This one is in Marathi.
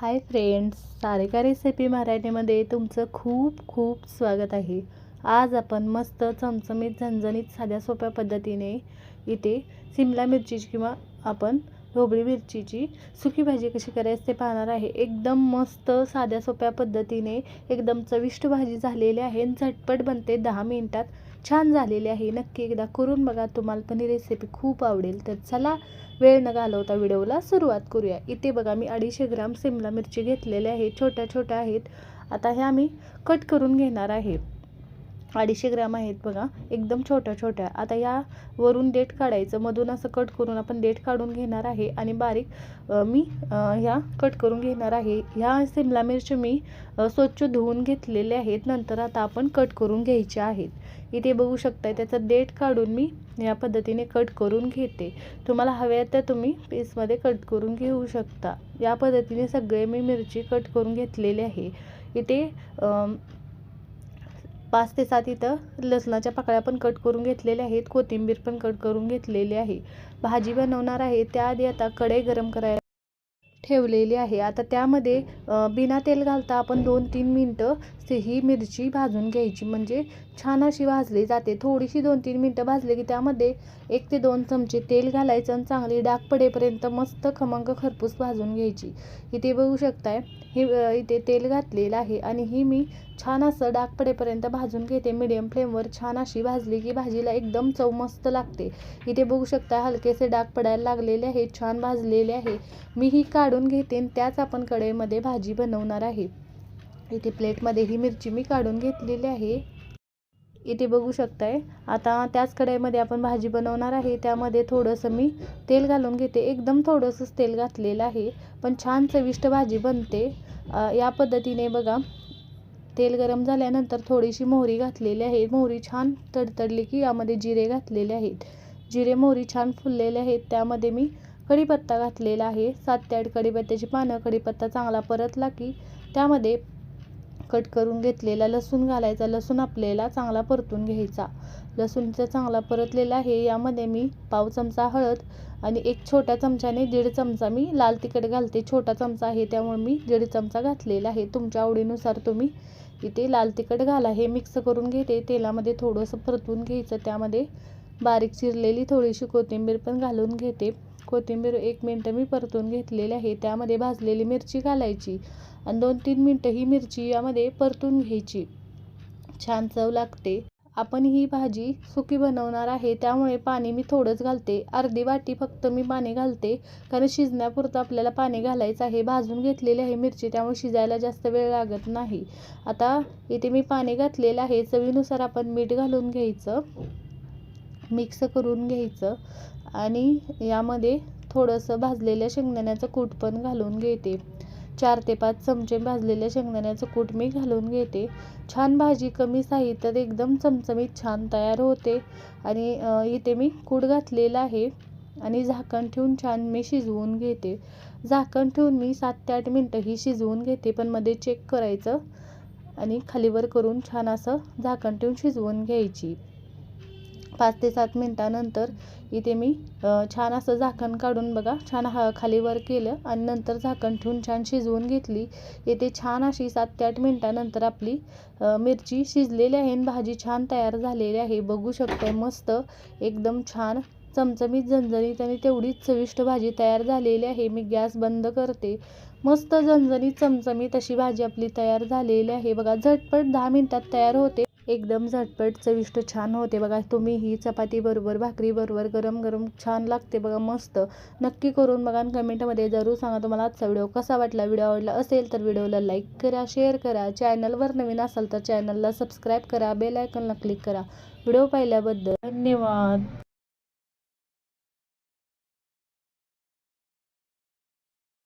हाय फ्रेंड्स, सारिका रेसिपी मराठीमध्ये तुमचं खूप खूप स्वागत आहे। आज आपण मस्त चमचमीत झणझणीत साध्या सोप्या पद्धतीने इथे शिमला मिरचीची किंवा आपण ढोबळी मिरचीची सुकी भाजी कशी करायची ते पाहणार आहे। एकदम मस्त साध्या सोप्या पद्धतीने एकदम चविष्ट भाजी झालेली आहे। झटपट बनते, 10 मिनिटात छान झालेली आहे। नक्की एकदा करून बघा, तुम्हाला पण ही रेसिपी खूप आवडेल। तर चला वेळ न घालवता व्हिडिओला सुरुवात करूया। इथे बघा मी 250 ग्राम शिमला मिरची घेतलेले आहे, छोट्या छोट्या आहेत। आता ह्या मी कट करून घेणार आहे। 250 ग्राम आहेत बघा, एकदम छोट्या छोट्या। आता या वरून देठ काढायचं, मधून असं कट करून आपण देठ काढून घेणार आहे आणि बारीक मी ह्या कट करून घेणार आहे। ह्या शिमला मिरची मी स्वच्छ धुवून घेतलेले आहेत। नंतर आता आपण कट करून घ्यायचे आहेत। इथे बघू शकता त्याचं देठ काढून मी या पद्धतीने कट करून घेते। तुम्हाला हवे तर तुम्ही पीसमध्ये कट करून घेऊ शकता। या पद्धतीने सगळे मी मिरची कट करून घेतलेली आहे। इथे 5 ते 7 इथं लसणाच्या पाकळ्या पण कट करून घेतलेल्या आहेत। कोथिंबीर पण कट करून घेतलेली आहे। भाजी बनवणार आहे त्याआधी आता कढई गरम करायला ठेवलेली आहे। आता त्यामध्ये बिना तेल घालता आपण 2-3 मिनिटं ही मिरची भाजून घ्यायची, म्हणजे छान अशी भाजली जाते। थोडीशी 2-3 मिनिटं भाजली की त्यामध्ये 1 ते 2 चमचे तेल घालायचं आणि चांगली डाग पडेपर्यंत मस्त खमंग खरपूस भाजून घ्यायची। इथे बघू शकताय इथे तेल घातलेलं आहे आणि ही मी छान असं डाग पडेपर्यंत भाजून घेते। मीडियम फ्लेमवर छान अशी भाजली की भाजीला एकदम चव मस्त लागते। इथे बघू शकता हलकेसे डाग पडायला लागलेले आहे, छान भाजलेले आहे। मी ही काढून घेते आणि त्याच आपण कढईमध्ये भाजी बनवणार आहे। इथे प्लेटमध्ये ही मिरची मी काढून घेतलेली आहे। इथे बघू शकताय आता त्याच कढईमध्ये आपण भाजी बनवणार आहे। त्यामध्ये थोडंसं मी तेल घालून घेते, एकदम थोडंसंच तेल घातलेलं आहे, पण छान चविष्ट भाजी बनते। या पद्धतीने बघा तेल गरम झाल्यानंतर थोडीशी मोहरी घातलेली आहे। मोहरी छान तडतडली की यामध्ये जिरे घातलेले आहेत। जिरे मोहरी छान फुललेले आहेत, त्यामध्ये मी कढीपत्ता घातलेला आहे, 7 ते 8 कढीपत्त्याची पानं। कढीपत्ता चांगला परतला की त्यामध्ये कट करून घेतलेला लसूण घालायचा। लसूण आपल्याला चांगला परतून घ्यायचा। लसूणचा चांगला परतलेला आहे। यामध्ये मी पाव चमचा हळद आणि एक छोट्या चमच्याने 1.5 चमचा मी लाल तिखट घालते। छोटा चमचा आहे त्यामुळे मी 1.5 चमचा घातलेला आहे। तुमच्या आवडीनुसार तुम्ही इथे लाल तिखट घाला। हे मिक्स करून घेते, तेलामध्ये थोडंसं परतून घ्यायचं। त्यामध्ये बारीक चिरलेली थोडीशी कोथिंबीर पण घालून घेते। कोथिंबीर 1 मिनिट मी परतून घेतलेली आहे। त्यामध्ये भाजलेली मिरची घालायची आणि 2-3 मिनिटं ही मिरची यामध्ये परतून घ्यायची, छान चव लागते। आपण ही भाजी सुकी बनवणार आहे त्यामुळे पाणी मी थोडंच घालते, अर्धी वाटी फक्त मी पाणी घालते, कारण शिजण्यापुरतं आपल्याला पाणी घालायचं आहे। भाजून घेतलेली आहे मिरची, त्यामुळे शिजायला जास्त वेळ लागत नाही। आता इथे मी पाणी घातलेलं आहे, चवीनुसार आपण मीठ घालून घ्यायचं, मिक्स करून घ्यायचं आणि यामध्ये थोडंसं भाजलेल्या शेंगदाण्याचं कूट पण घालून घेते। 4 ते 5 चमचे भाजलेल्या शेंगदाण्याचं कूट मी घालून घेते। छान भाजी कमी साहित्यात एकदम चमचमीत छान तयार होते। आणि इथे मी कूट घातलेला आहे आणि झाकण ठेवून छान मी शिजवून घेते। झाकण ठेवून मी 7 ते 8 मिनिटं ही शिजवून घेते, पण मध्ये चेक करायचं आणि खालीवर करून छान असं झाकण ठेवून शिजवून घ्यायची। 5 ते 7 मिनिटानंतर इथे मी छान असं झाकण काढून बघा छान खालीवर केलं आणि नंतर झाकण ठेवून छान शिजवून घेतली। इथे छान अशी 7 ते 8 मिनिटानंतर आपली मिरची शिजलेली आहे आणि भाजी छान तयार झालेली आहे। बघू शकताय मस्त एकदम छान चमचमीत झणझणीत आणि तेवढीच चविष्ट भाजी तयार झालेली आहे। मी गॅस बंद करते। मस्त झणझणीत चमचमीत अशी भाजी आपली तयार झालेली आहे। बघा झटपट 10 मिनिटात तयार होते, एकदम झटपट चविष्ट छान होते। बघा तुम्ही ही चपाती बरोबर भाकरी बरोबर गरम गरम छान लागते बघा मस्त। नक्की करून बघा आणि कमेंटमध्ये जरूर सांगा तुम्हाला आजचा व्हिडिओ कसा वाटला। व्हिडिओ आवडला असेल तर व्हिडिओला लाईक करा, शेअर करा, चॅनलवर नवीन असाल तर चॅनलला सबस्क्राईब करा, बेल आयकॉनला क्लिक करा। व्हिडिओ पाहिल्याबद्दल धन्यवाद।